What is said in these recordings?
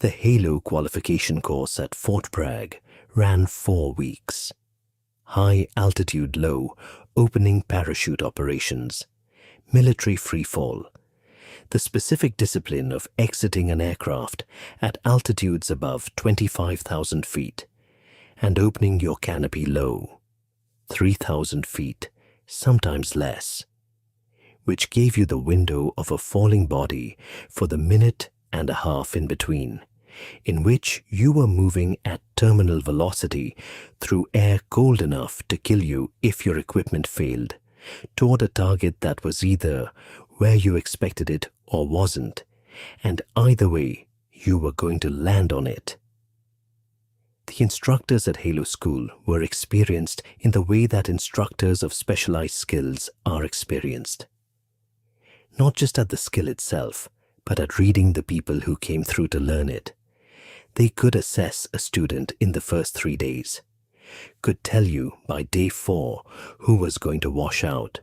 The Halo qualification course at Fort Bragg ran 4 weeks. High altitude low opening parachute operations, military freefall, the specific discipline of exiting an aircraft at altitudes above 25,000 feet and opening your canopy low, 3,000 feet, sometimes less, which gave you the window of a falling body for the minute and a half in between, in which you were moving at terminal velocity through air cold enough to kill you if your equipment failed, toward a target that was either where you expected it or wasn't, and either way, you were going to land on it. The instructors at Halo School were experienced in the way that instructors of specialized skills are experienced. Not just at the skill itself, but at reading the people who came through to learn it. They could assess a student in the first 3 days, could tell you by day 4 who was going to wash out,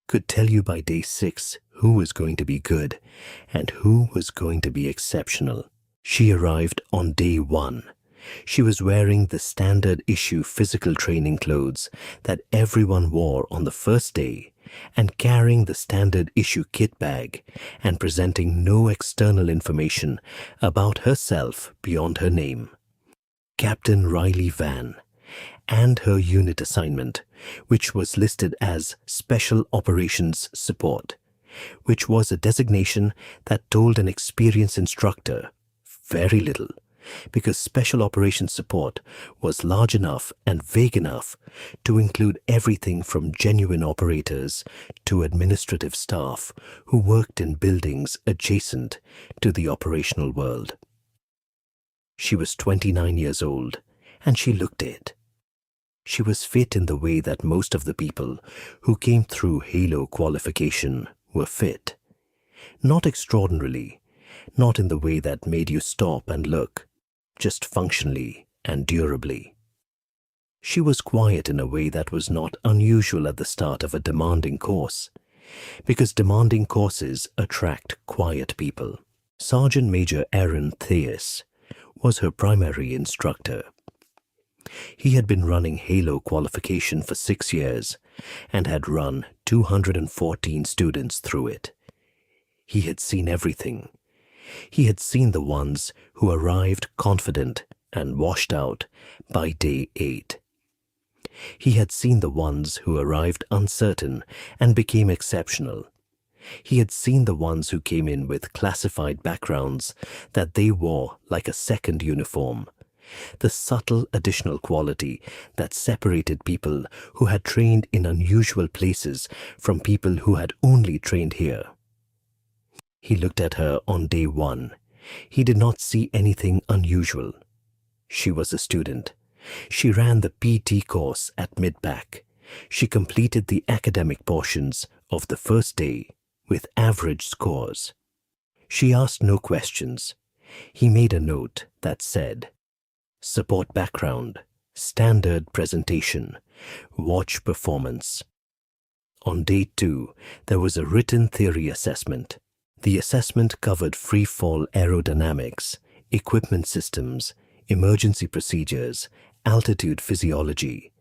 could tell you by day 6 who was going to be good and who was going to be exceptional. She arrived on day 1. She was wearing the standard issue physical training clothes that everyone wore on the first day and carrying the standard issue kit bag and presenting no external information about herself beyond her name, Captain Riley Vann, and her unit assignment, which was listed as Special Operations Support, which was a designation that told an experienced instructor very little, because Special Operations Support was large enough and vague enough to include everything from genuine operators to administrative staff who worked in buildings adjacent to the operational world. She was 29 years old, and she looked it. She was fit in the way that most of the people who came through Halo qualification were fit. Not extraordinarily, not in the way that made you stop and look, just functionally and durably. She was quiet in a way that was not unusual at the start of a demanding course, because demanding courses attract quiet people. Sergeant Major Aaron Theus was her primary instructor. He had been running Halo qualification for 6 years and had run 214 students through it. He had seen everything. He had seen the ones who arrived confident and washed out by day 8. He had seen the ones who arrived uncertain and became exceptional. He had seen the ones who came in with classified backgrounds that they wore like a second uniform, the subtle additional quality that separated people who had trained in unusual places from people who had only trained here. He looked at her on day 1. He did not see anything unusual. She was a student. She ran the PT course at mid-pack. She completed the academic portions of the first day with average scores. She asked no questions. He made a note that said, "Support background, standard presentation, watch performance." On day 2, there was a written theory assessment. The assessment covered free-fall aerodynamics, equipment systems, emergency procedures, altitude physiology,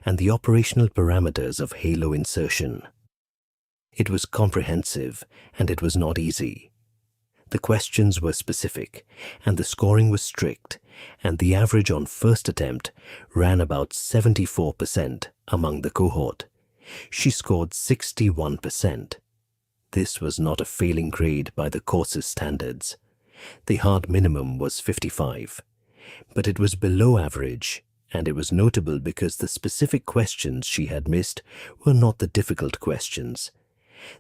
and the operational parameters of Halo insertion. It was comprehensive, and it was not easy. The questions were specific, and the scoring was strict, and the average on first attempt ran about 74% among the cohort. She scored 61%. This was not a failing grade by the course's standards. The hard minimum was 55, but it was below average, and it was notable because the specific questions she had missed were not the difficult questions.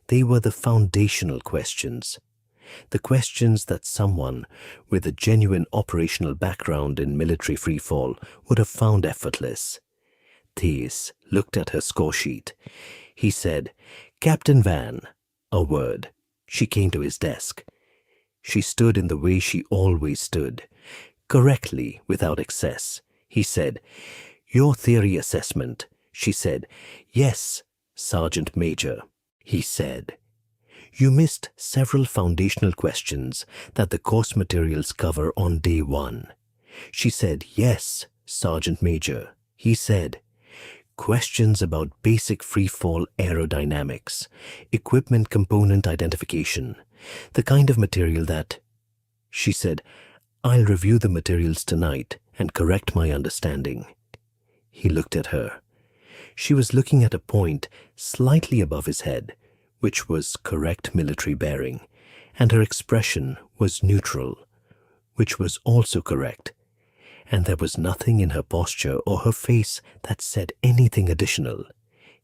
They were the foundational questions, the questions that someone with a genuine operational background in military freefall would have found effortless. Theus looked at her score sheet. He said, "Captain Vann," a word. She came to his desk. She stood in the way she always stood, correctly without excess. He said, "Your theory assessment." She said, "Yes, Sergeant Major." He said, You missed several foundational questions that the course materials cover on day 1. She said, yes, Sergeant Major. He said, questions about basic freefall aerodynamics, equipment component identification, the kind of material that... She said, I'll review the materials tonight and correct my understanding. He looked at her. She was looking at a point slightly above his head, which was correct military bearing, and her expression was neutral, which was also correct, and there was nothing in her posture or her face that said anything additional.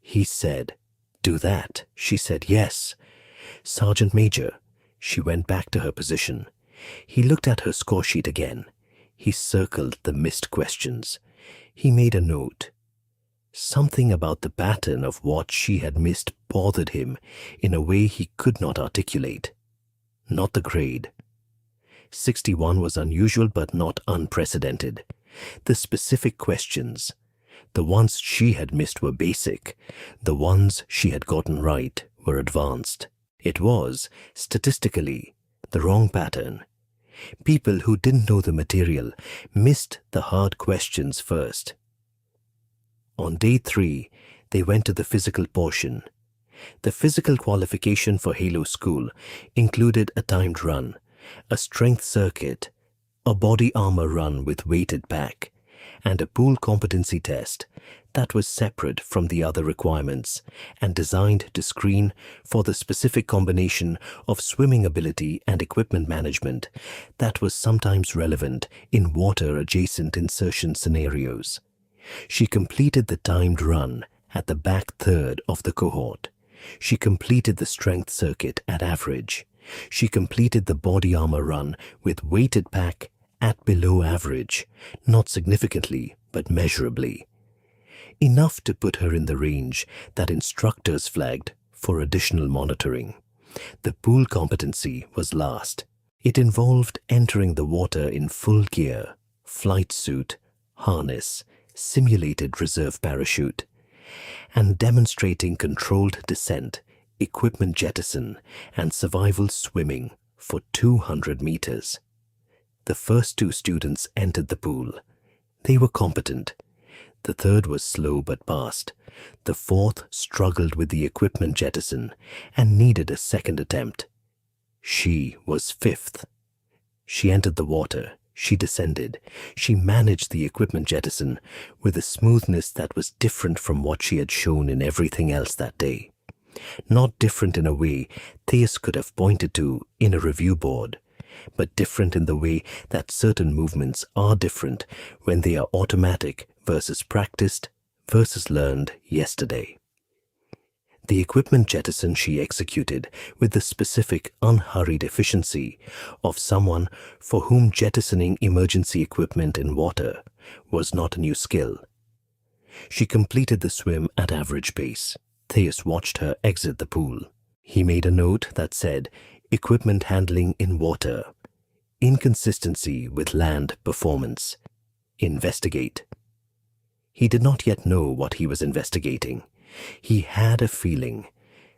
He said, do that. She said, yes. Sergeant Major. She went back to her position. He looked at her score sheet again. He circled the missed questions. He made a note. Something about the pattern of what she had missed bothered him in a way he could not articulate. Not the grade. 61 was unusual but not unprecedented. The specific questions, the ones she had missed were basic. The ones she had gotten right were advanced. It was, statistically, the wrong pattern. People who didn't know the material missed the hard questions first. On day 3, they went to the physical portion. The physical qualification for Halo School included a timed run, a strength circuit, a body armor run with weighted pack, and a pool competency test that was separate from the other requirements and designed to screen for the specific combination of swimming ability and equipment management that was sometimes relevant in water-adjacent insertion scenarios. She completed the timed run at the back third of the cohort. She completed the strength circuit at average. She completed the body armor run with weighted pack at below average, not significantly, but measurably. Enough to put her in the range that instructors flagged for additional monitoring. The pool competency was last. It involved entering the water in full gear, flight suit, harness, simulated reserve parachute, and demonstrating controlled descent, equipment jettison, and survival swimming for 200 meters. The first 2 students entered the pool. They were competent. The third was slow but passed. The fourth struggled with the equipment jettison and needed a second attempt. She was 5th. She entered the water. She descended. She managed the equipment jettison with a smoothness that was different from what she had shown in everything else that day. Not different in a way Theus could have pointed to in a review board, but different in the way that certain movements are different when they are automatic versus practiced versus learned yesterday. The equipment jettison she executed with the specific unhurried efficiency of someone for whom jettisoning emergency equipment in water was not a new skill. She completed the swim at average pace. Theus watched her exit the pool. He made a note that said, equipment handling in water, inconsistency with land performance, investigate. He did not yet know what he was investigating. He had a feeling.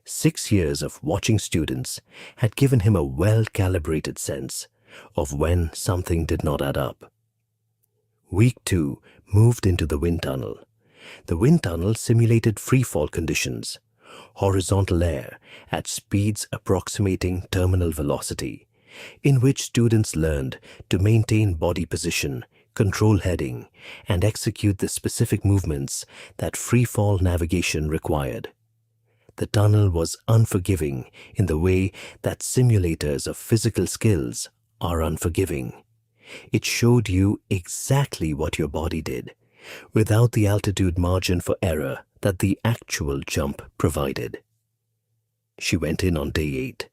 6 years of watching students had given him a well-calibrated sense of when something did not add up. Week 2 moved into the wind tunnel. The wind tunnel simulated freefall conditions, horizontal air at speeds approximating terminal velocity, in which students learned to maintain body position, control heading, and execute the specific movements that freefall navigation required. The tunnel was unforgiving in the way that simulators of physical skills are unforgiving. It showed you exactly what your body did, without the altitude margin for error that the actual jump provided. She went in on day 8.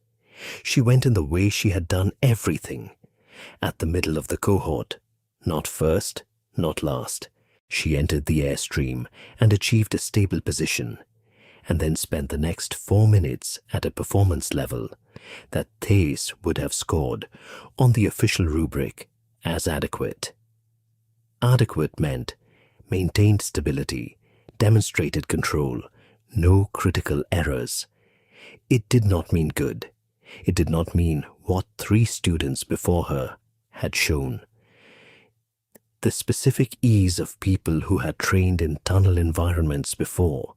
She went in the way she had done everything, at the middle of the cohort. Not first, not last. She entered the airstream and achieved a stable position, and then spent the next 4 minutes at a performance level that Theus would have scored on the official rubric as adequate. Adequate meant maintained stability, demonstrated control, no critical errors. It did not mean good. It did not mean what 3 students before her had shown. The specific ease of people who had trained in tunnel environments before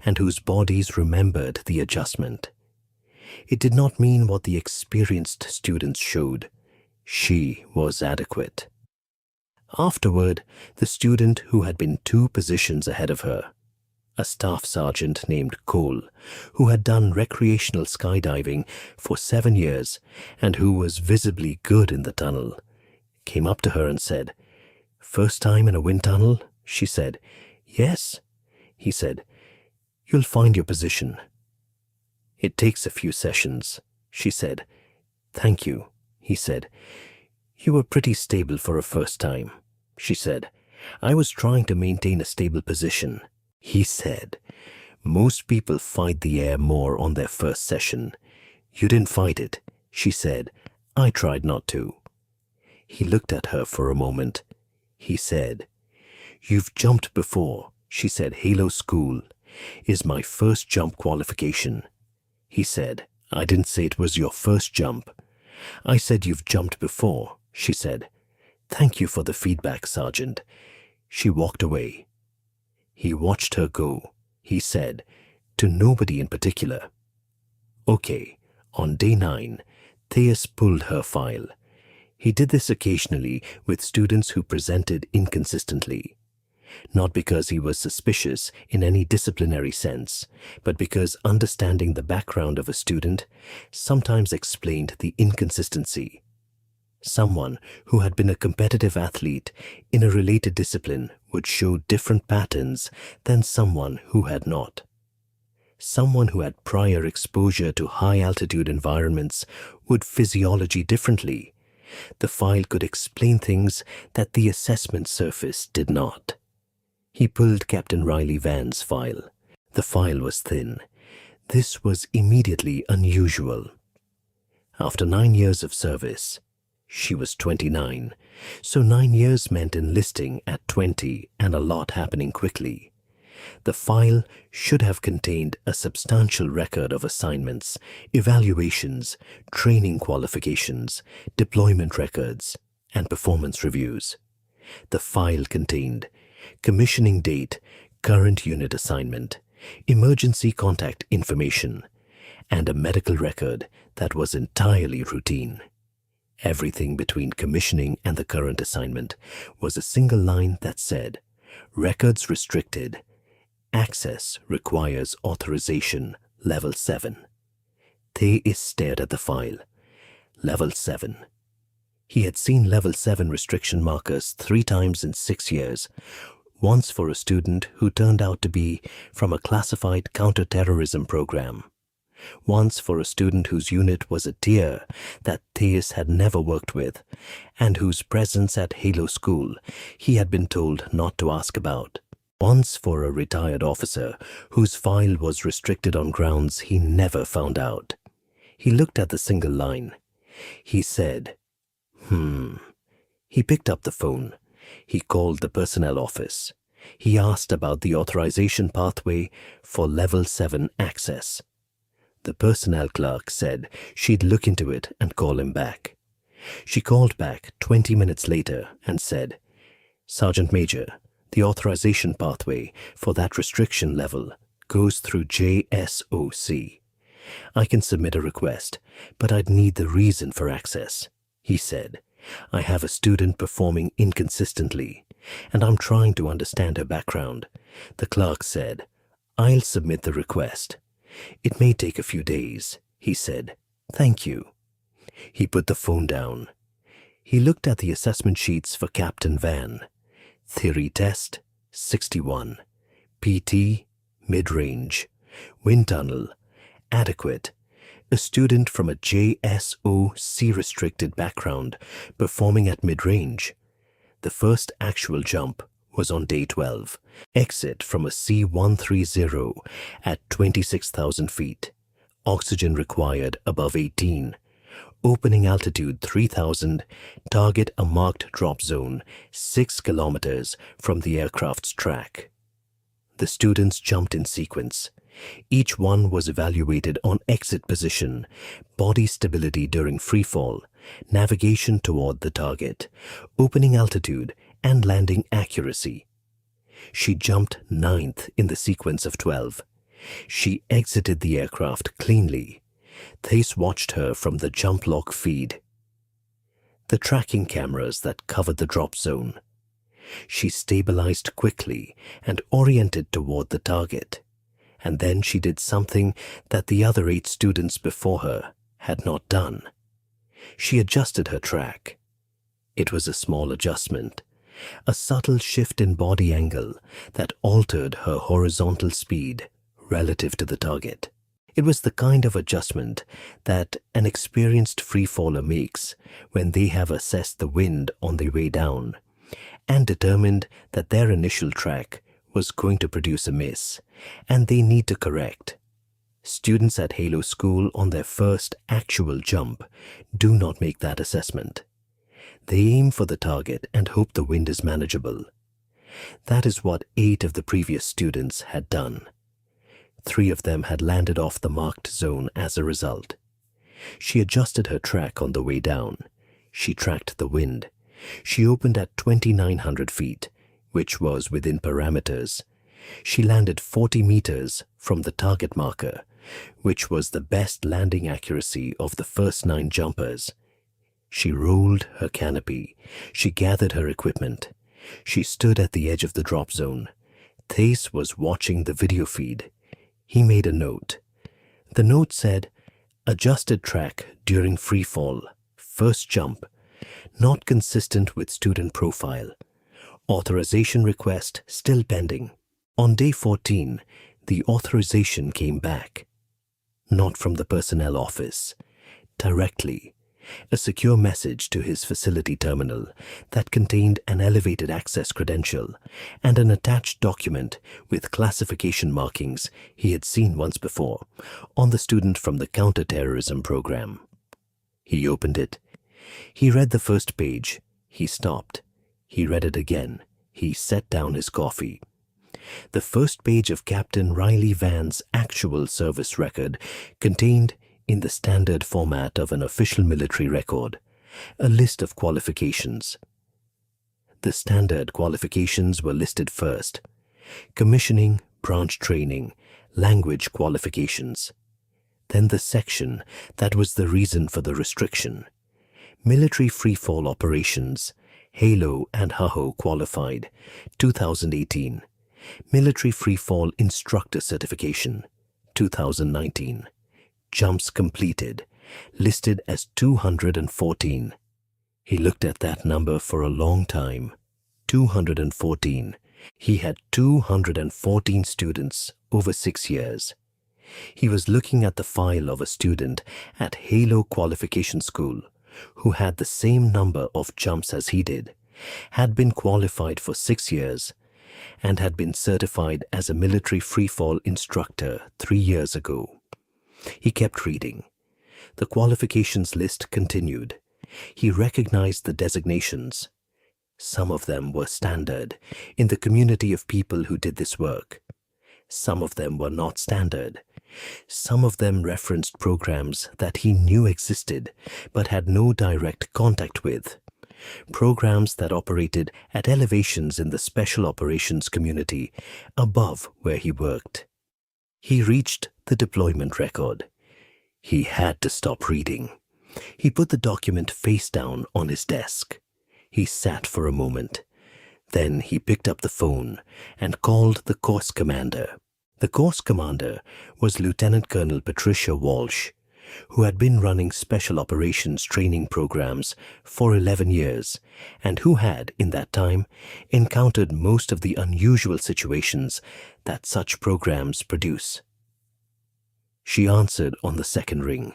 and whose bodies remembered the adjustment. It did not mean what the experienced students showed. She was adequate. Afterward, the student who had been 2 positions ahead of her, a staff sergeant named Cole, who had done recreational skydiving for 7 years and who was visibly good in the tunnel, came up to her and said, "First time in a wind tunnel?" She said, "Yes." He said, "You'll find your position." "It takes a few sessions." She said, "Thank you." He said, "You were pretty stable for a first time." She said, "I was trying to maintain a stable position." He said, "Most people fight the air more on their first session. You didn't fight it." She said, "I tried not to." He looked at her for a moment. He said, "You've jumped before." She said, "Halo School is my first jump qualification." He said, "I didn't say it was your first jump. I said you've jumped before." She said, "Thank you for the feedback, Sergeant." She walked away. He watched her go. He said, to nobody in particular, "Okay." On day 9, Theus pulled her file. He did this occasionally with students who presented inconsistently. Not because he was suspicious in any disciplinary sense, but because understanding the background of a student sometimes explained the inconsistency. Someone who had been a competitive athlete in a related discipline would show different patterns than someone who had not. Someone who had prior exposure to high-altitude environments would physiology differently. The file could explain things that the assessment surface did not. He pulled Captain Riley Vann's file. The file was thin. This was immediately unusual. After 9 years of service, she was 29, so 9 years meant enlisting at 20 and a lot happening quickly. The file should have contained a substantial record of assignments, evaluations, training qualifications, deployment records, and performance reviews. The file contained commissioning date, current unit assignment, emergency contact information, and a medical record that was entirely routine. Everything between commissioning and the current assignment was a single line that said, "Records restricted. Access requires authorization, level 7. Theus stared at the file. Level 7. He had seen level 7 restriction markers 3 times in 6 years, once for a student who turned out to be from a classified counterterrorism program, once for a student whose unit was a tier that Theus had never worked with, and whose presence at Halo School he had been told not to ask about, once for a retired officer whose file was restricted on grounds he never found out. He looked at the single line. He said, He picked up the phone. He called the personnel office. He asked about the authorization pathway for level 7 access. The personnel clerk said she'd look into it and call him back. She called back 20 minutes later and said, "Sergeant Major, the authorization pathway for that restriction level goes through JSOC. I can submit a request, but I'd need the reason for access." He said, "I have a student performing inconsistently, and I'm trying to understand her background." The clerk said, "I'll submit the request. It may take a few days." He said, "Thank you." He put the phone down. He looked at the assessment sheets for Captain Vann. Theory test, 61. PT, mid-range. Wind tunnel, adequate. A student from a JSOC restricted background performing at mid-range. The first actual jump was on day 12. Exit from a C-130 at 26,000 feet. Oxygen required above 18. Opening altitude 3,000. Target a marked drop zone 6 kilometers from the aircraft's track. The students jumped in sequence. Each one was evaluated on exit position, body stability during freefall, navigation toward the target, opening altitude, and landing accuracy. She jumped 9th in the sequence of 12. She exited the aircraft cleanly. Thais watched her from the jump log feed, the tracking cameras that covered the drop zone. She stabilized quickly and oriented toward the target. And then she did something that the other 8 students before her had not done. She adjusted her track. It was a small adjustment, a subtle shift in body angle that altered her horizontal speed relative to the target. It was the kind of adjustment that an experienced freefaller makes when they have assessed the wind on their way down and determined that their initial track was going to produce a miss, and they need to correct. Students at Halo School on their first actual jump do not make that assessment. They aim for the target and hope the wind is manageable. That is what 8 of the previous students had done. 3 of them had landed off the marked zone as a result. She adjusted her track on the way down. She tracked the wind. She opened at 2,900 feet, which was within parameters. She landed 40 meters from the target marker, which was the best landing accuracy of the first 9 jumpers. She rolled her canopy. She gathered her equipment. She stood at the edge of the drop zone. Thais was watching the video feed. He made a note. The note said, "Adjusted track during free fall. First jump. Not consistent with student profile. Authorization request still pending." On day 14, the authorization came back. Not from the personnel office. Directly. A secure message to his facility terminal that contained an elevated access credential and an attached document with classification markings he had seen once before on the student from the counterterrorism program. He opened it. He read the first page. He stopped. He read it again. He set down his coffee. The first page of Captain Riley Vann's actual service record contained, in the standard format of an official military record, a list of qualifications. The standard qualifications were listed first: commissioning, branch training, language qualifications. Then the section that was the reason for the restriction: military freefall operations, Halo and HAHO qualified, 2018. Military freefall instructor certification, 2019. Jumps completed, listed as 214. He looked at that number for a long time. 214. He had 214 students over 6 years. He was looking at the file of a student at Halo Qualification School who had the same number of jumps as he did, had been qualified for 6 years, and had been certified as a military freefall instructor 3 years ago. He kept reading. The qualifications list continued. He recognized the designations. Some of them were standard in the community of people who did this work. Some of them were not standard. Some of them referenced programs that he knew existed but had no direct contact with. Programs that operated at elevations in the special operations community above where he worked. He reached the deployment record. He had to stop reading. He put the document face down on his desk. He sat for a moment. Then he picked up the phone and called the course commander. The course commander was Lieutenant Colonel Patricia Walsh, who had been running special operations training programs for 11 years and who had, in that time, encountered most of the unusual situations that such programs produce. She answered on the second ring.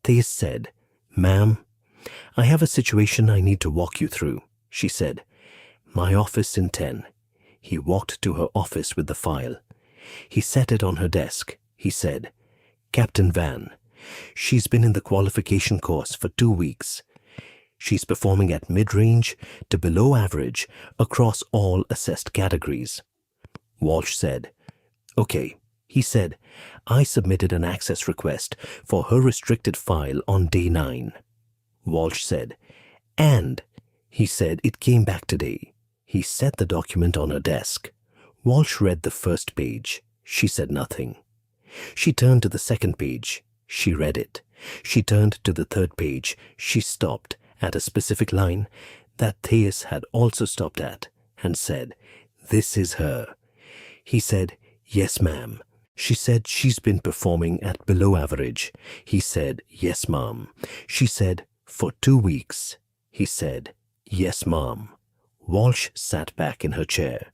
Thais said, "Ma'am, I have a situation I need to walk you through," she said. "My office in 10. He walked to her office with the file. He set it on her desk. He said, "Captain Vann, she's been in the qualification course for 2 weeks. She's performing at mid-range to below average across all assessed categories." Walsh said, "Okay." He said, I submitted an access request for her restricted file on day 9. Walsh said, and he said it came back today. He set the document on her desk. Walsh read the first page. She said nothing. She turned to the second page. She read it. She turned to the third page. She stopped at a specific line that Theus had also stopped at and said, this is her. He said, yes, ma'am. She said she's been performing at below average. He said, yes, ma'am. She said, for 2 weeks. He said, yes, ma'am. Walsh sat back in her chair.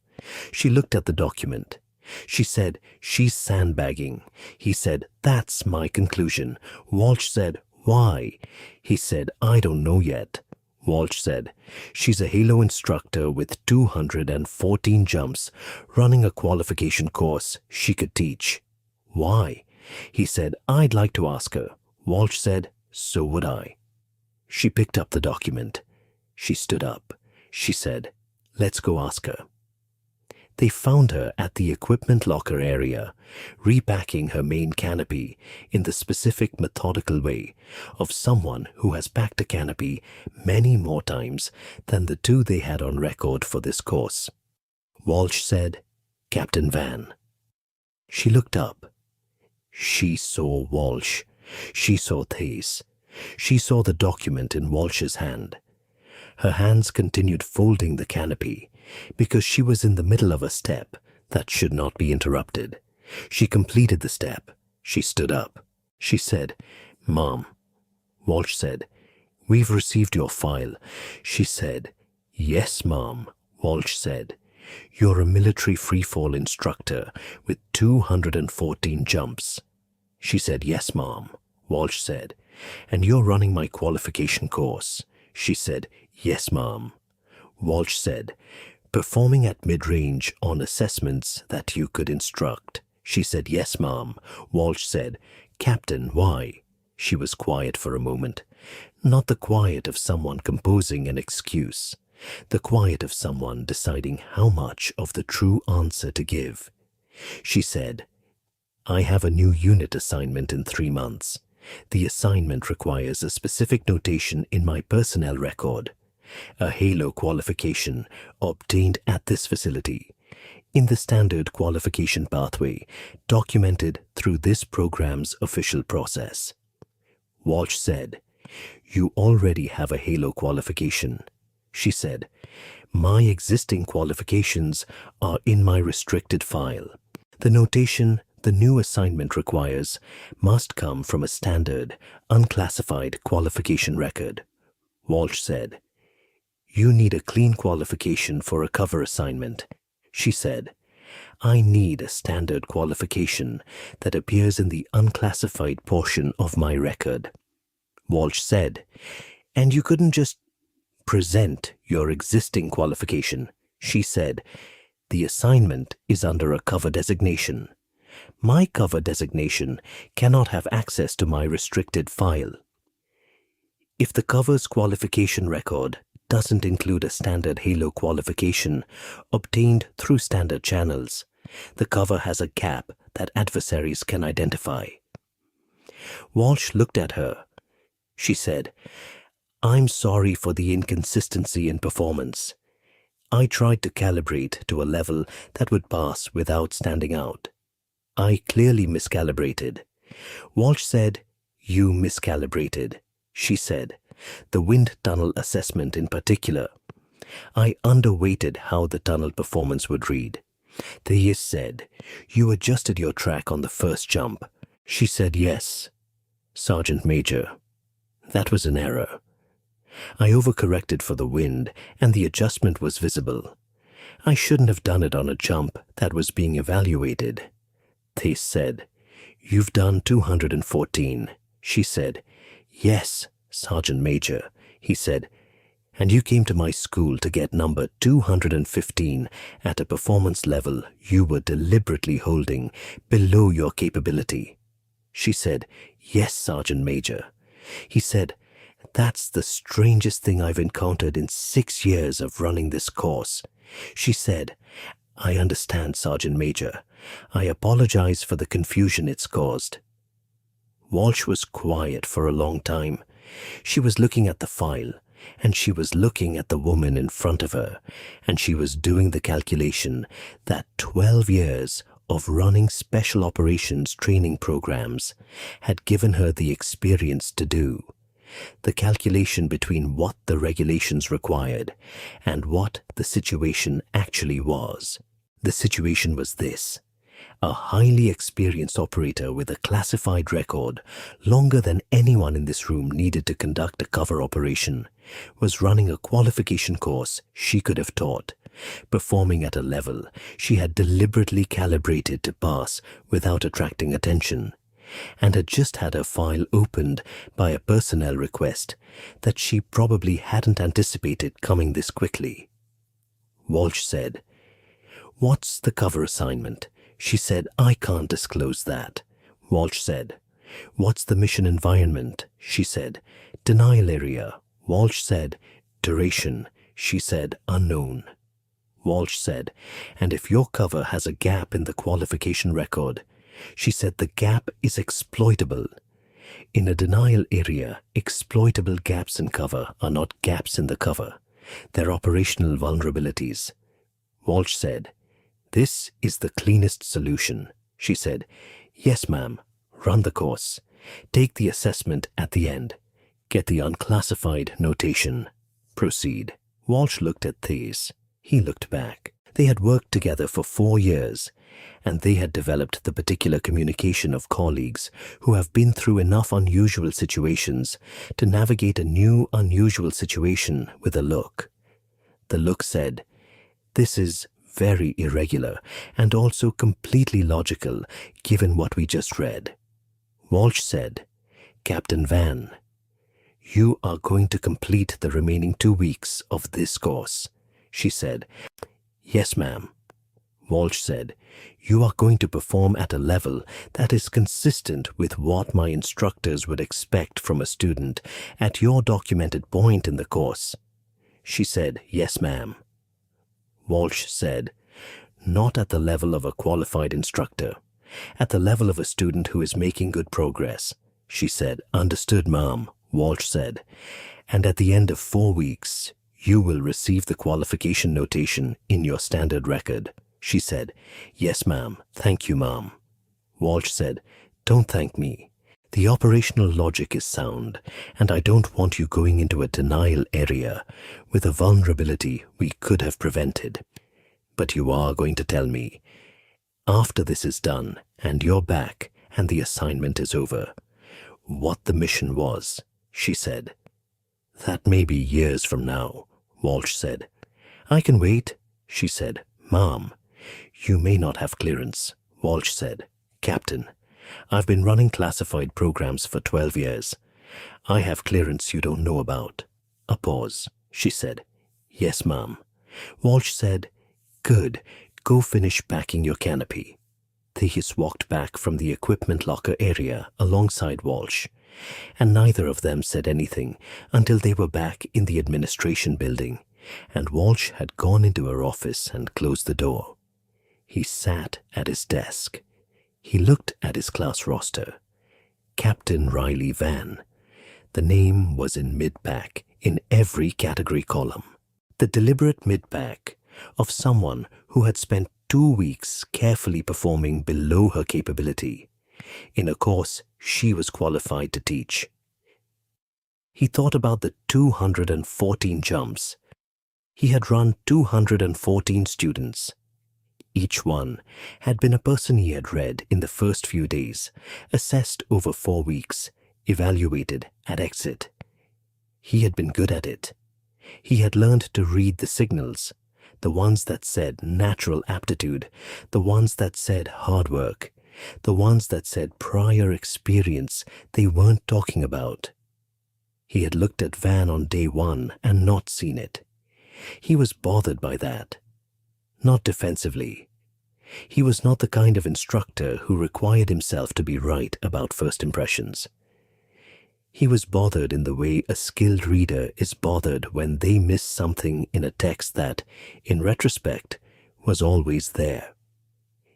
She looked at the document. She said, she's sandbagging. He said, that's my conclusion. Walsh said, why? He said, I don't know yet. Walsh said, she's a Halo instructor with 214 jumps, running a qualification course she could teach. Why? He said, I'd like to ask her. Walsh said, so would I. She picked up the document. She stood up. She said, let's go ask her. They found her at the equipment locker area, repacking her main canopy in the specific methodical way of someone who has packed a canopy many more times than the 2 they had on record for this course. Walsh said, Captain Vann. She looked up. She saw Walsh. She saw Theus. She saw the document in Walsh's hand. Her hands continued folding the canopy because she was in the middle of a step that should not be interrupted. She completed the step. She stood up. She said, Mom. Walsh said, we've received your file. She said, yes, Mom. Walsh said, you're a military freefall instructor with 214 jumps. She said, yes, Mom. Walsh said, and you're running my qualification course. She said, yes, Mom. Walsh said, performing at mid-range on assessments that you could instruct. She said, yes, Mom. Walsh said, Captain, why? She was quiet for a moment. Not the quiet of someone composing an excuse. The quiet of someone deciding how much of the true answer to give. She said, I have a new unit assignment in 3 months. The assignment requires a specific notation in my personnel record. A Halo qualification obtained at this facility, in the standard qualification pathway, documented through this program's official process. Walsh said, you already have a Halo qualification. She said, my existing qualifications are in my restricted file. The notation the new assignment requires must come from a standard, unclassified qualification record. Walsh said, you need a clean qualification for a cover assignment. She said, I need a standard qualification that appears in the unclassified portion of my record. Walsh said, and you couldn't just present your existing qualification. She said, the assignment is under a cover designation. My cover designation cannot have access to my restricted file. If the cover's qualification record doesn't include a standard Halo qualification obtained through standard channels, the cover has a gap that adversaries can identify. Walsh looked at her. She said, I'm sorry for the inconsistency in performance. I tried to calibrate to a level that would pass without standing out. I clearly miscalibrated. Walsh said, you miscalibrated. She said, the wind tunnel assessment in particular. I underweighted how the tunnel performance would read. Theus said, you adjusted your track on the first jump. She said, yes. Sergeant Major, that was an error. I overcorrected for the wind and the adjustment was visible. I shouldn't have done it on a jump that was being evaluated. Theus said, you've done 214. She said, yes, Sergeant Major. He said, and you came to my school to get number 215 at a performance level you were deliberately holding below your capability. She said, yes, Sergeant Major. He said, that's the strangest thing I've encountered in 6 years of running this course. She said, I understand, Sergeant Major. I apologize for the confusion it's caused. Walsh was quiet for a long time. She was looking at the file, and she was looking at the woman in front of her, and she was doing the calculation that 12 years of running special operations training programs had given her the experience to do. The calculation between what the regulations required and what the situation actually was. The situation was this. A highly experienced operator with a classified record, longer than anyone in this room needed to conduct a cover operation, was running a qualification course she could have taught, performing at a level she had deliberately calibrated to pass without attracting attention, and had just had her file opened by a personnel request that she probably hadn't anticipated coming this quickly. Walsh said, "What's the cover assignment?" She said, "I can't disclose that." Walsh said, "What's the mission environment?" She said, "Denial area." Walsh said, "Duration." She said, "Unknown." Walsh said, "And if your cover has a gap in the qualification record," she said, "the gap is exploitable. In a denial area, exploitable gaps in cover are not gaps in the cover. They're operational vulnerabilities." Walsh said, "This is the cleanest solution." She said, "Yes, ma'am. Run the course. Take the assessment at the end. Get the unclassified notation. Proceed." Walsh looked at Thais. He looked back. They had worked together for 4 years, and they had developed the particular communication of colleagues who have been through enough unusual situations to navigate a new unusual situation with a look. The look said, "This is very irregular and also completely logical given what we just read." Walsh said, "Captain Vann, you are going to complete the remaining 2 weeks of this course." She said, "Yes, ma'am." Walsh said, "You are going to perform at a level that is consistent with what my instructors would expect from a student at your documented point in the course." She said, "Yes, ma'am." Walsh said, "Not at the level of a qualified instructor, at the level of a student who is making good progress." She said, "Understood, ma'am." Walsh said, "And at the end of 4 weeks, you will receive the qualification notation in your standard record." She said, "Yes, ma'am. Thank you, ma'am." Walsh said, "Don't thank me. The operational logic is sound, and I don't want you going into a denial area with a vulnerability we could have prevented. But you are going to tell me, after this is done and you're back and the assignment is over, what the mission was." She said, "That may be years from now." Walsh said, "I can wait." She said, "Ma'am, you may not have clearance." Walsh said, "Captain, I've been running classified programs for 12 years. I have clearance you don't know about." A pause. She said, "Yes, ma'am." Walsh said, "Good. Go finish packing your canopy." Thais walked back from the equipment locker area alongside Walsh, and neither of them said anything until they were back in the administration building, and Walsh had gone into her office and closed the door. He sat at his desk. He looked at his class roster. Captain Riley Vann. The name was in mid-pack in every category column. The deliberate mid-pack of someone who had spent 2 weeks carefully performing below her capability in a course she was qualified to teach. He thought about the 214 jumps. He had run 214 students. Each one had been a person he had read in the first few days, assessed over 4 weeks, evaluated at exit. He had been good at it. He had learned to read the signals, the ones that said natural aptitude, the ones that said hard work, the ones that said prior experience they weren't talking about. He had looked at Vann on day 1 and not seen it. He was bothered by that. Not defensively. He was not the kind of instructor who required himself to be right about first impressions. He was bothered in the way a skilled reader is bothered when they miss something in a text that, in retrospect, was always there.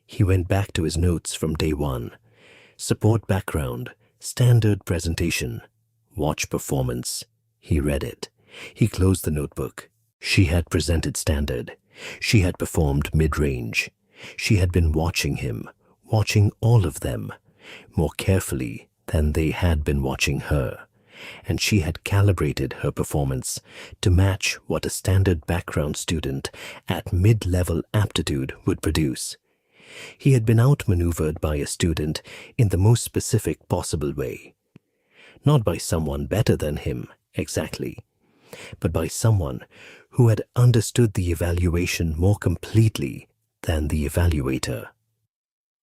He went back to his notes from day one. Support background, standard presentation, watch performance. He read it. He closed the notebook. She had presented standard. She had performed mid-range. She had been watching him, watching all of them, more carefully than they had been watching her. And she had calibrated her performance to match what a standard background student at mid-level aptitude would produce. He had been outmaneuvered by a student in the most specific possible way. Not by someone better than him, exactly, but by someone who had understood the evaluation more completely than the evaluator.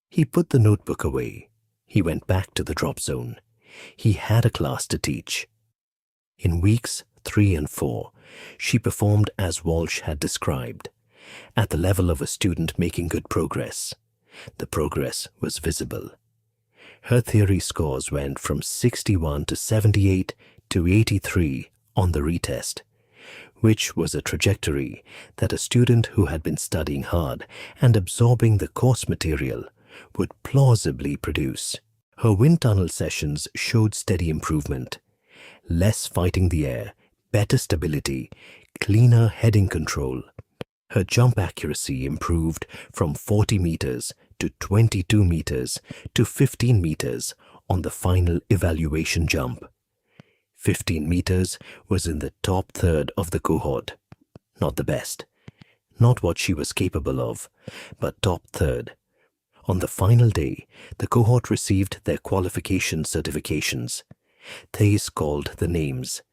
He put the notebook away. He went back to the drop zone. He had a class to teach. In weeks 3 and 4, she performed as Walsh had described, at the level of a student making good progress. The progress was visible. Her theory scores went from 61 to 78 to 83 on the retest, which was a trajectory that a student who had been studying hard and absorbing the course material would plausibly produce. Her wind tunnel sessions showed steady improvement. Less fighting the air, better stability, cleaner heading control. Her jump accuracy improved from 40 meters to 22 meters to 15 meters on the final evaluation jump. 15 meters was in the top third of the cohort. Not the best. Not what she was capable of, but top third. On the final day, the cohort received their qualification certifications. Thais called the names.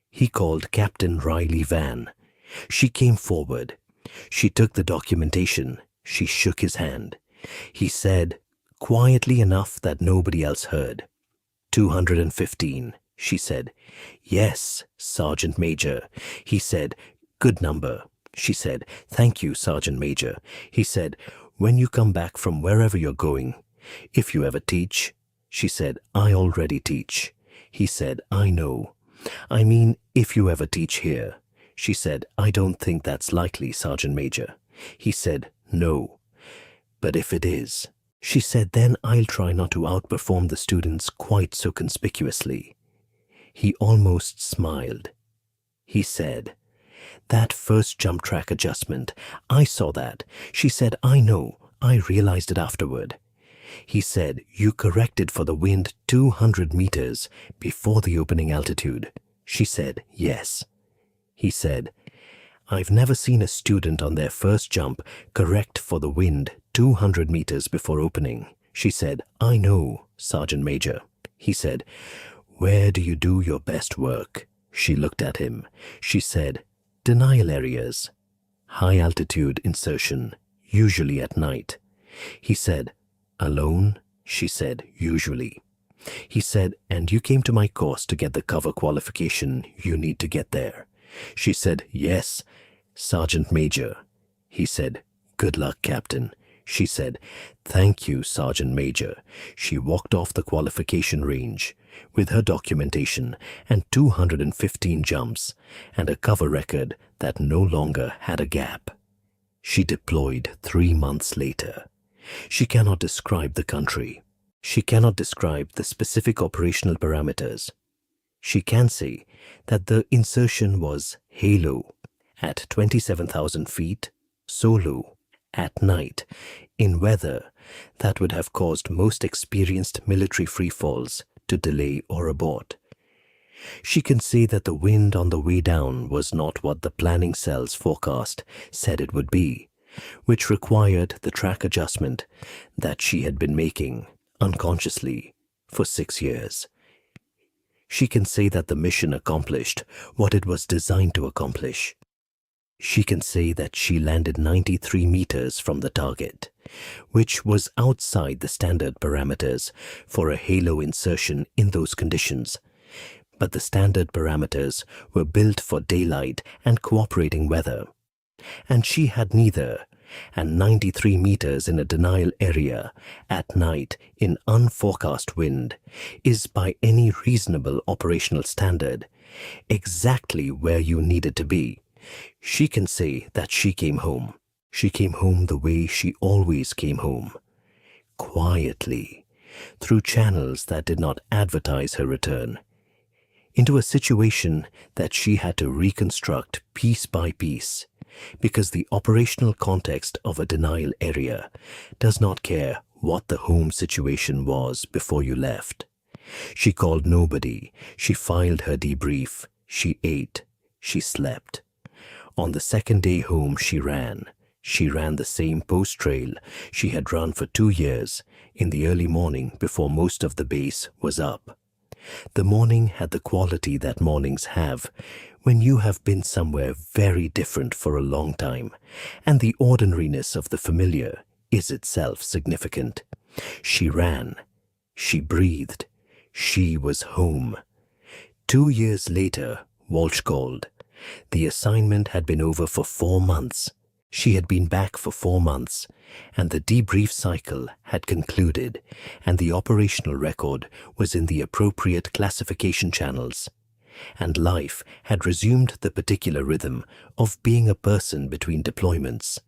He called Captain Riley Vann. She came forward. She took the documentation. She shook his hand. He said, quietly enough that nobody else heard, 215. She said, yes, Sergeant Major. He said, good number. She said, thank you, Sergeant Major. He said, when you come back from wherever you're going, if you ever teach. She said, I already teach. He said, I know. I mean, if you ever teach here. She said, I don't think that's likely, Sergeant Major. He said, no. But if it is, she said, then I'll try not to outperform the students quite so conspicuously. He almost smiled. He said, that first jump track adjustment, I saw that. She said, I know. I realized it afterward. He said, you corrected for the wind 200 meters before the opening altitude. She said, yes. He said, I've never seen a student on their first jump correct for the wind 200 meters before opening. She said, I know, Sergeant Major. He said, where do you do your best work? She looked at him. She said, denial areas. High altitude insertion, usually at night. He said, alone? She said, usually. He said, and you came to my course to get the cover qualification you need to get there. She said, yes, Sergeant Major. He said, good luck, Captain. She said, thank you, Sergeant Major. She walked off the qualification range with her documentation and 215 jumps and a cover record that no longer had a gap. She deployed 3 months later. She cannot describe the country. She cannot describe the specific operational parameters. She can say that the insertion was halo at 27,000 feet, solo at night, in weather that would have caused most experienced military freefalls to delay or abort. She can say that the wind on the way down was not what the planning cell's forecast said it would be, which required the track adjustment that she had been making unconsciously for 6 years. She can say that the mission accomplished what it was designed to accomplish. She can say that she landed 93 meters from the target, which was outside the standard parameters for a halo insertion in those conditions. But the standard parameters were built for daylight and cooperating weather. And she had neither, and 93 meters in a denial area at night in unforecast wind is by any reasonable operational standard exactly where you needed to be. She can say that she came home. She came home the way she always came home, quietly, through channels that did not advertise her return, into a situation that she had to reconstruct piece by piece, because the operational context of a denial area does not care what the home situation was before you left. She called nobody, she filed her debrief, she ate, she slept. On the second day home, she ran. She ran the same post trail she had run for 2 years in the early morning before most of the base was up. The morning had the quality that mornings have when you have been somewhere very different for a long time, and the ordinariness of the familiar is itself significant. She ran. She breathed. She was home. 2 years later, Walsh called. The assignment had been over for 4 months. She had been back for 4 months, and the debrief cycle had concluded, and the operational record was in the appropriate classification channels. And life had resumed the particular rhythm of being a person between deployments,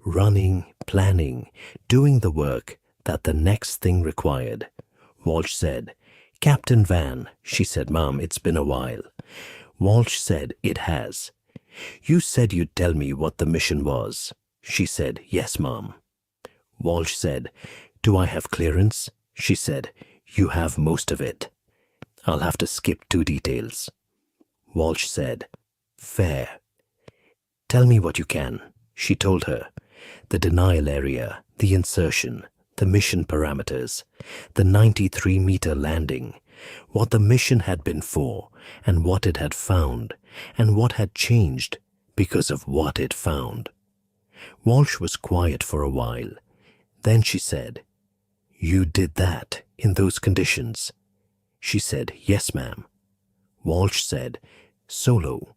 running, planning, doing the work that the next thing required. Walsh said, "Captain Vann," she said, "Mom, it's been a while." Walsh said, "It has. You said you'd tell me what the mission was." She said, "Yes, Mom." Walsh said, "Do I have clearance?" She said, "You have most of it. I'll have to skip 2 details." Walsh said, "Fair. Tell me what you can." She told her. The denial area, the insertion, the mission parameters, the 93-meter landing, what the mission had been for, and what it had found, and what had changed because of what it found. Walsh was quiet for a while. Then she said, "You did that in those conditions?" She said, "Yes, ma'am." Walsh said, "Solo?"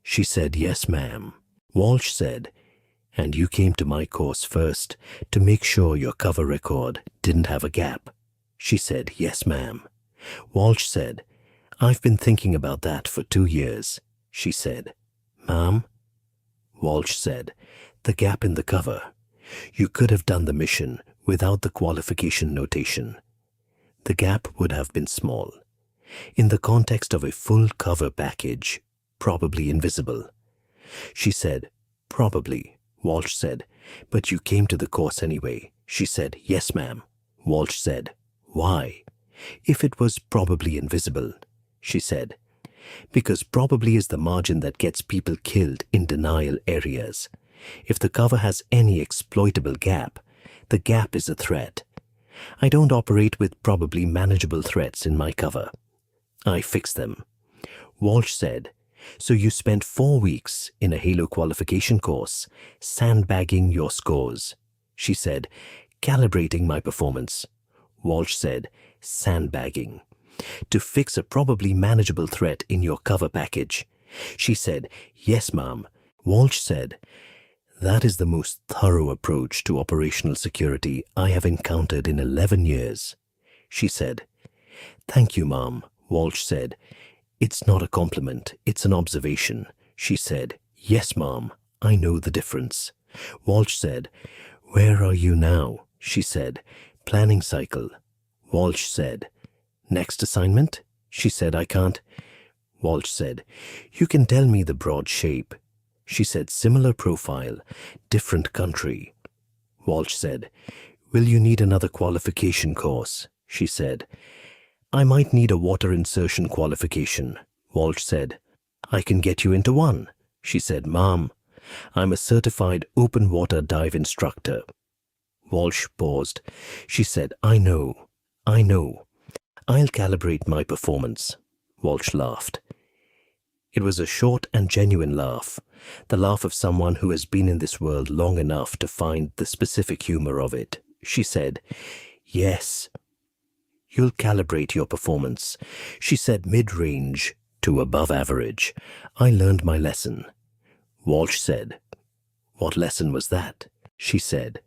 She said, "Yes, ma'am." Walsh said, "And you came to my course first to make sure your cover record didn't have a gap?" She said, "Yes, ma'am." Walsh said, "I've been thinking about that for 2 years." She said, "Ma'am?" Walsh said, "The gap in the cover. You could have done the mission without the qualification notation. The gap would have been small. In the context of a full cover package, probably invisible." She said, "Probably." Walsh said, "But you came to the course anyway." She said, "Yes, ma'am." Walsh said, "Why? If it was probably invisible?" She said, "Because probably is the margin that gets people killed in denial areas. If the cover has any exploitable gap, the gap is a threat. I don't operate with probably manageable threats in my cover. I fix them." Walsh said, "So you spent 4 weeks in a Halo qualification course sandbagging your scores." She said, "Calibrating my performance." Walsh said, "Sandbagging. To fix a probably manageable threat in your cover package." She said, "Yes, ma'am." Walsh said, "That is the most thorough approach to operational security I have encountered in 11 years. She said, "Thank you, ma'am." Walsh said, "It's not a compliment, it's an observation." She said, "Yes, ma'am, I know the difference." Walsh said, "Where are you now?" She said, "Planning cycle." Walsh said, "Next assignment?" She said, "I can't." Walsh said, "You can tell me the broad shape." She said, "Similar profile, different country." Walsh said, "Will you need another qualification course?" She said, "I might need a water insertion qualification." Walsh said, "I can get you into one." She said, "Ma'am, I'm a certified open water dive instructor." Walsh paused. She said, I know. I'll calibrate my performance." Walsh laughed. It was a short and genuine laugh, the laugh of someone who has been in this world long enough to find the specific humor of it. She said, "Yes, you'll calibrate your performance." She said, "Mid-range to above average. I learned my lesson." Walsh said, "What lesson was that?" She said,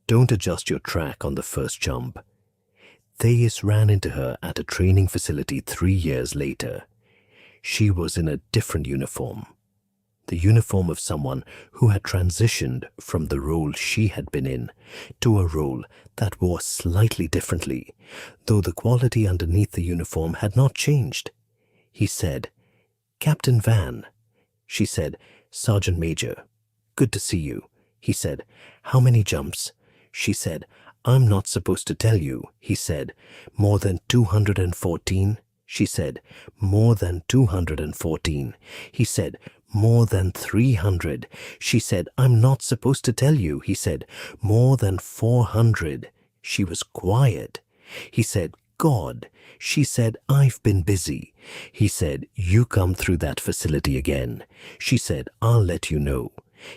"Don't adjust your track on the first jump." Thais ran into her at a training facility 3 years later. She was in a different uniform. the uniform of someone who had transitioned from the role she had been in to a role that wore slightly differently, though the quality underneath the uniform had not changed. He said, "Captain Vann." She said, "Sergeant Major." "Good to see you." He said, "How many jumps?" She said, "I'm not supposed to tell you." He said, "More than 214." She said, "More than 214. He said, "More than 300. She said, "I'm not supposed to tell you." He said, "More than 400. She was quiet. He said, "God." She said, "I've been busy." He said, "You come through that facility again." She said, "I'll let you know."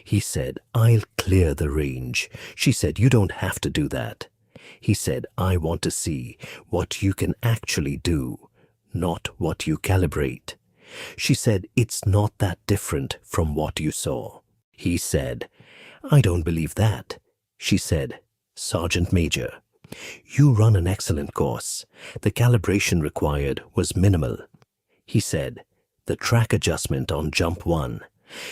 He said, "I'll clear the range." She said, "You don't have to do that." He said, "I want to see what you can actually do, not what you calibrate." She said, "It's not that different from what you saw." He said, "I don't believe that." She said, "Sergeant Major, you run an excellent course. The calibration required was minimal." He said, "The track adjustment on jump 1."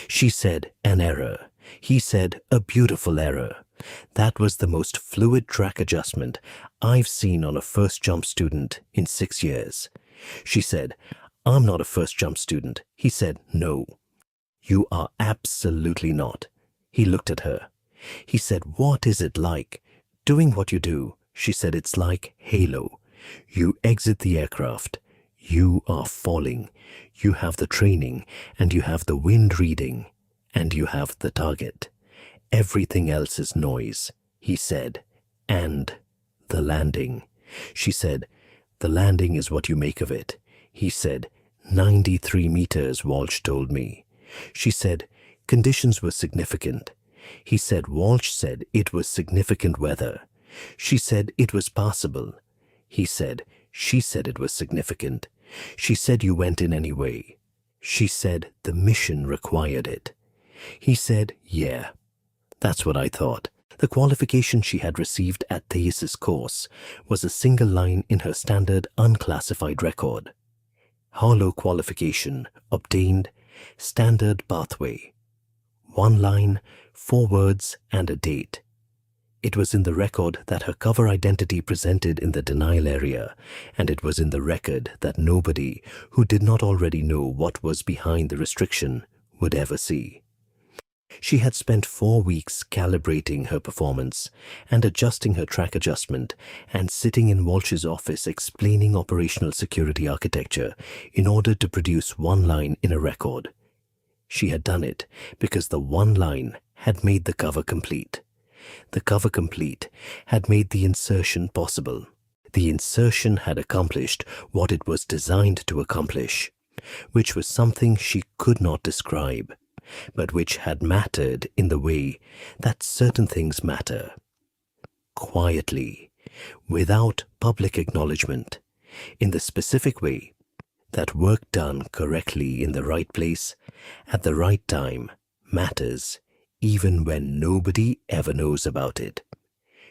She said, "An error." He said, "A beautiful error. That was the most fluid track adjustment I've seen on a first jump student in 6 years." She said, "I'm not a first jump student." He said, "No, you are absolutely not." He looked at her. He said, "What is it like doing what you do?" She said, "It's like Halo. You exit the aircraft. You are falling. You have the training, and you have the wind reading, and you have the target. Everything else is noise." He said, "And the landing." She said, "The landing is what you make of it." He said, 93 meters, Walsh told me." She said, "Conditions were significant." He said, "Walsh said it was significant weather." She said, "It was passable." He said, "She said it was significant." She said, "You went in anyway." She said, "The mission required it." He said, "Yeah, that's what I thought." The qualification she had received at Theis's course was a single line in her standard unclassified record. Hollow qualification obtained, standard pathway. 1 line, 4 words, and a date. It was in the record that her cover identity presented in the denial area, and it was in the record that nobody who did not already know what was behind the restriction would ever see. She had spent 4 weeks calibrating her performance and adjusting her track adjustment and sitting in Walsh's office explaining operational security architecture in order to produce 1 line in a record. She had done it because the 1 line had made the cover complete. The cover complete had made the insertion possible. The insertion had accomplished what it was designed to accomplish, which was something she could not describe, but which had mattered in the way that certain things matter. Quietly, without public acknowledgement, in the specific way that work done correctly in the right place, at the right time, matters even when nobody ever knows about it.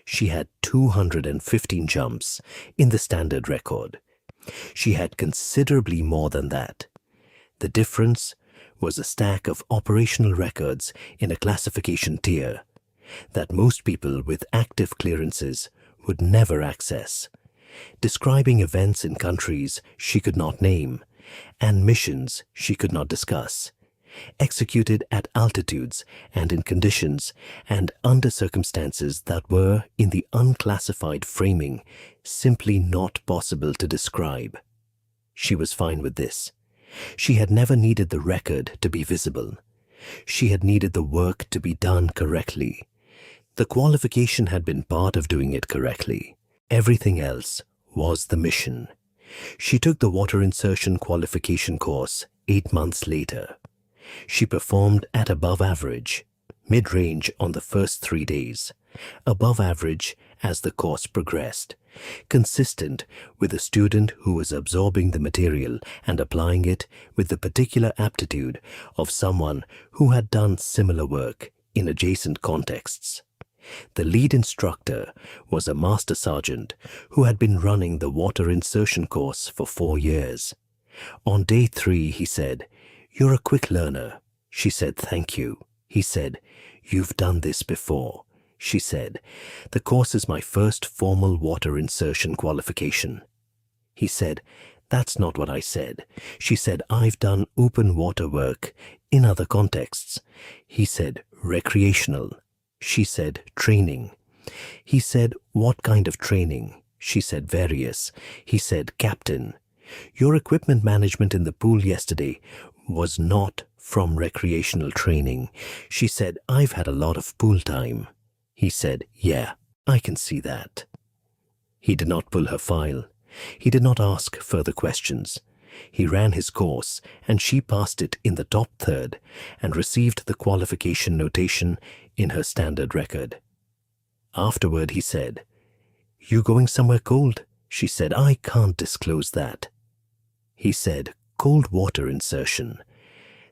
She had 215 jumps in the standard record. She had considerably more than that. The difference was a stack of operational records in a classification tier that most people with active clearances would never access, describing events in countries she could not name and missions she could not discuss, executed at altitudes and in conditions and under circumstances that were, in the unclassified framing, simply not possible to describe. She was fine with this. She had never needed the record to be visible. She had needed the work to be done correctly. The qualification had been part of doing it correctly. Everything else was the mission. She took the water insertion qualification course 8 months later. She performed at above average, mid-range on the first 3 days, above average as the course progressed, consistent with a student who was absorbing the material and applying it with the particular aptitude of someone who had done similar work in adjacent contexts. The lead instructor was a master sergeant who had been running the water insertion course for 4 years. On day 3, he said, "You're a quick learner. She said, "Thank you." He said, "You've done this before." She said, "The course is my first formal water insertion qualification." He said, "That's not what I said." She said, "I've done open water work in other contexts." He said, "Recreational." She said, "Training." He said, "What kind of training?" She said, "Various." He said, "Captain, your equipment management in the pool yesterday was not from recreational training." She said, "I've had a lot of pool time." He said, "Yeah, I can see that." He did not pull her file. He did not ask further questions. He ran his course, and she passed it in the top third and received the qualification notation in her standard record. Afterward, he said, "You going somewhere cold?" She said, "I can't disclose that." He said, "Cold water insertion.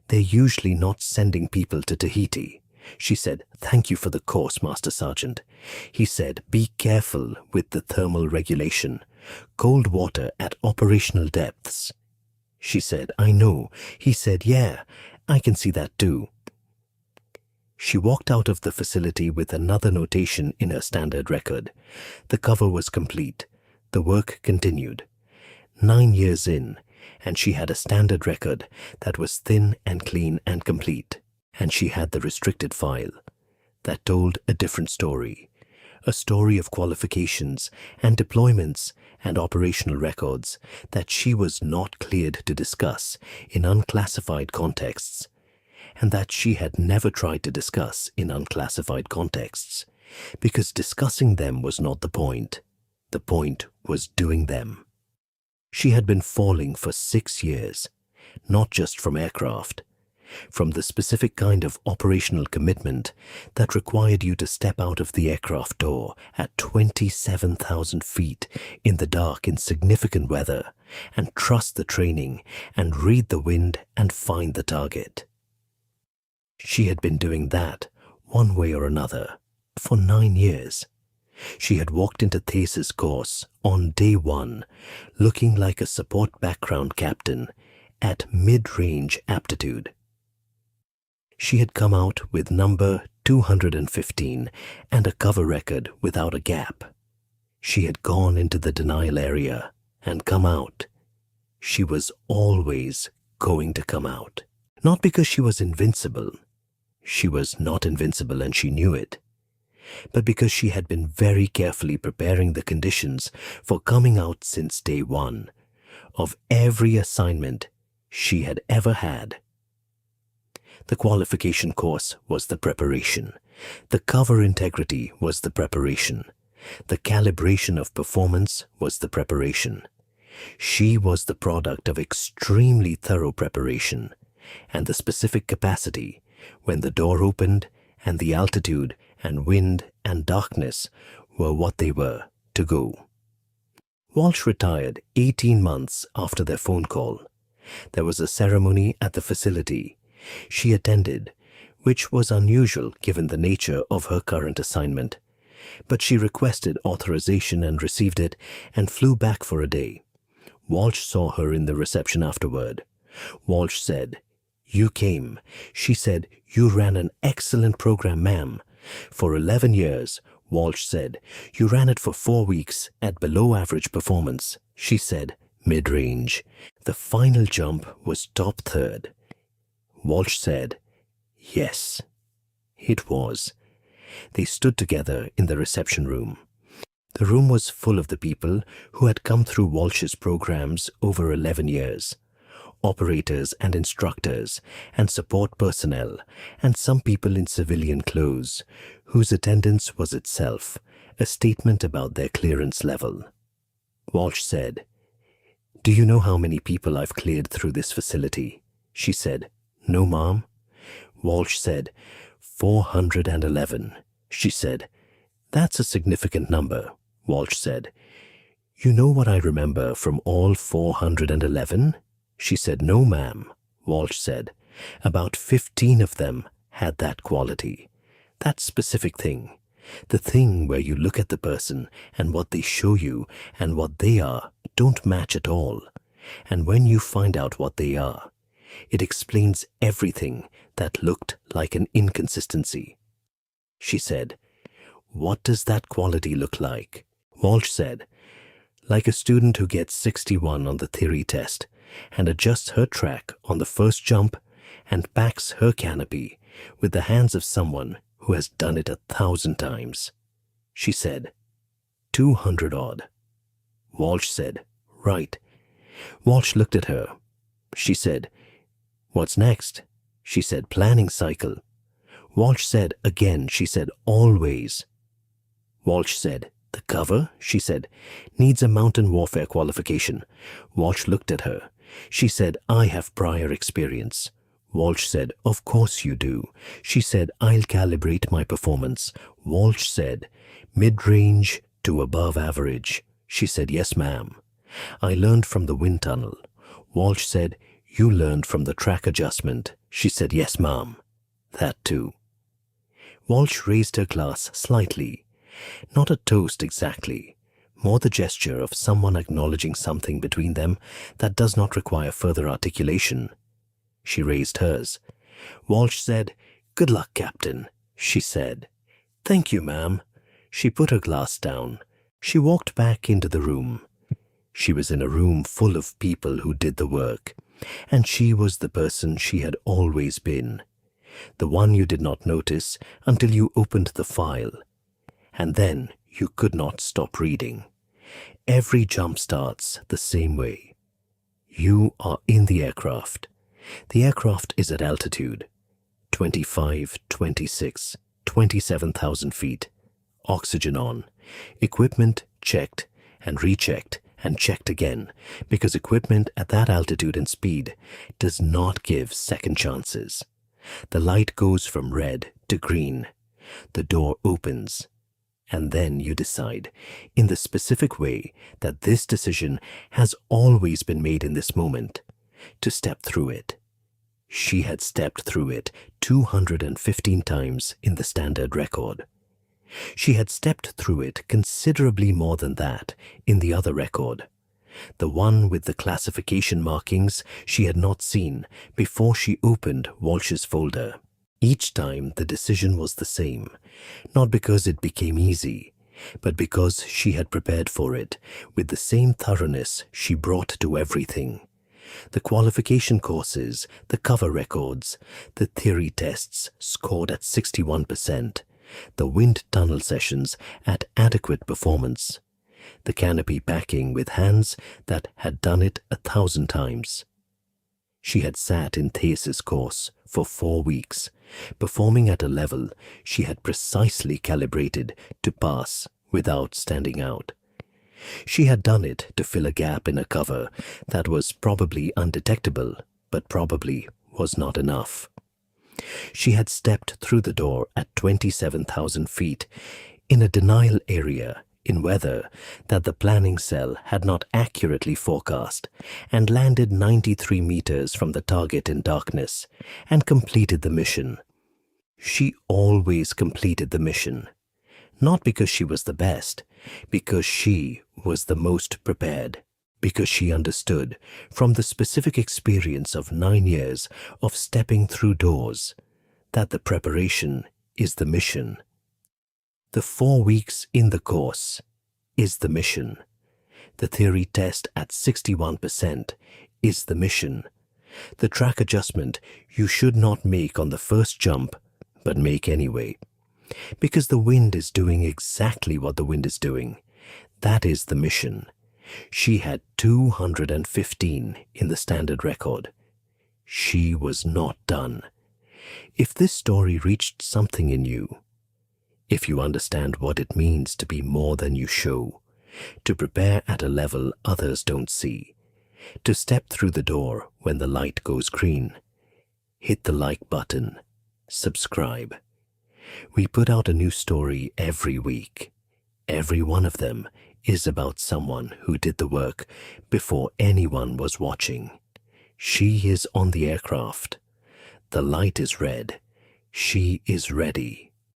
They're usually not sending people to Tahiti." She said, "Thank you for the course, Master Sergeant." He said, "Be careful with the thermal regulation. Cold water at operational depths." She said, "I know." He said, "Yeah, I can see that too." She walked out of the facility with another notation in her standard record. The cover was complete. The work continued. 9 years in, and she had a standard record that was thin and clean and complete. And she had the restricted file that told a different story, a story of qualifications and deployments and operational records that she was not cleared to discuss in unclassified contexts, and that she had never tried to discuss in unclassified contexts, because discussing them was not the point. The point was doing them. She had been falling for 6 years, not just from aircraft, from the specific kind of operational commitment that required you to step out of the aircraft door at 27,000 feet in the dark in significant weather and trust the training and read the wind and find the target. She had been doing that, one way or another, for 9 years. She had walked into Thesa's course on day 1, looking like a support background captain at mid-range aptitude. She had come out with number 215 and a cover record without a gap. She had gone into the denial area and come out. She was always going to come out. Not because she was invincible. She was not invincible and she knew it. But because she had been very carefully preparing the conditions for coming out since day 1 of every assignment she had ever had. The qualification course was the preparation. The cover integrity was the preparation. The calibration of performance was the preparation. She was the product of extremely thorough preparation, and the specific capacity when the door opened and the altitude and wind and darkness were what they were to go. Walsh retired 18 months after their phone call. There was a ceremony at the facility she attended, which was unusual given the nature of her current assignment, but she requested authorization and received it and flew back for a day. Walsh saw her in the reception afterward. Walsh said, "You came." She said, "You ran an excellent program, ma'am." For 11 years, Walsh said, "You ran it for 4 weeks at below average performance." She said, "Mid-range." The final jump was top third. Walsh said, "Yes, it was." They stood together in the reception room. The room was full of the people who had come through Walsh's programs over 11 years. Operators and instructors and support personnel and some people in civilian clothes whose attendance was itself a statement about their clearance level. Walsh said, "Do you know how many people I've cleared through this facility?" She said, "No, ma'am." Walsh said, 411. She said, "That's a significant number." Walsh said, "You know what I remember from all 411? She said, "No, ma'am." Walsh said, "About 15 of them had that quality, that specific thing, the thing where you look at the person and what they show you and what they are don't match at all. And when you find out what they are, It explains everything that looked like an inconsistency. She said, "What does that quality look like?" Walsh said, "Like a student who gets 61 on the theory test and adjusts her track on the first jump and backs her canopy with the hands of someone who has done it 1,000 times." She said, 200 odd. Walsh said, "Right." Walsh looked at her. She said, "What's next?" She said, "Planning cycle." Walsh said again. She said, "Always." Walsh said, "The cover?" She said, "Needs a mountain warfare qualification." Walsh looked at her. She said, "I have prior experience." Walsh said, "Of course you do." She said, "I'll calibrate my performance." Walsh said, "Mid-range to above average." She said, "Yes, ma'am." "I learned from the wind tunnel." Walsh said, "You learned from the track adjustment." She said, "Yes, ma'am." "That too." Walsh raised her glass slightly. Not a toast exactly, more the gesture of someone acknowledging something between them that does not require further articulation. She raised hers. Walsh said, "Good luck, Captain." She said, "Thank you, ma'am." She put her glass down. She walked back into the room. She was in a room full of people who did the work, and she was the person she had always been, the one you did not notice until you opened the file, and then you could not stop reading. Every jump starts the same way. You are in the aircraft. The aircraft is at altitude, 25, 26, 27,000 feet. Oxygen on. Equipment checked and rechecked and checked again, because equipment at that altitude and speed does not give second chances. The light goes from red to green. The door opens. And then you decide, in the specific way that this decision has always been made in this moment, to step through it. She had stepped through it 215 times in the standard record. She had stepped through it considerably more than that in the other record, the one with the classification markings she had not seen before she opened Walsh's folder. Each time the decision was the same, not because it became easy, but because she had prepared for it with the same thoroughness she brought to everything. The qualification courses, the cover records, the theory tests scored at 61%, the wind tunnel sessions at adequate performance, the canopy backing with hands that had done it 1,000 times. She had sat in Thea's course for 4 weeks, performing at a level she had precisely calibrated to pass without standing out. She had done it to fill a gap in a cover that was probably undetectable, but probably was not enough. She had stepped through the door at 27,000 feet in a denial area in weather that the planning cell had not accurately forecast, and landed 93 meters from the target in darkness and completed the mission. She always completed the mission, not because she was the best, because she was the most prepared, because she understood from the specific experience of 9 years of stepping through doors that the preparation is the mission. The 4 weeks in the course is the mission. The theory test at 61% is the mission. The track adjustment you should not make on the first jump, but make anyway. Because the wind is doing exactly what the wind is doing. That is the mission. She had 215 in the standard record. She was not done. If this story reached something in you, if you understand what it means to be more than you show, to prepare at a level others don't see, to step through the door when the light goes green, hit the like button, subscribe. We put out a new story every week. Every one of them is about someone who did the work before anyone was watching. She is on the aircraft. The light is red. She is ready.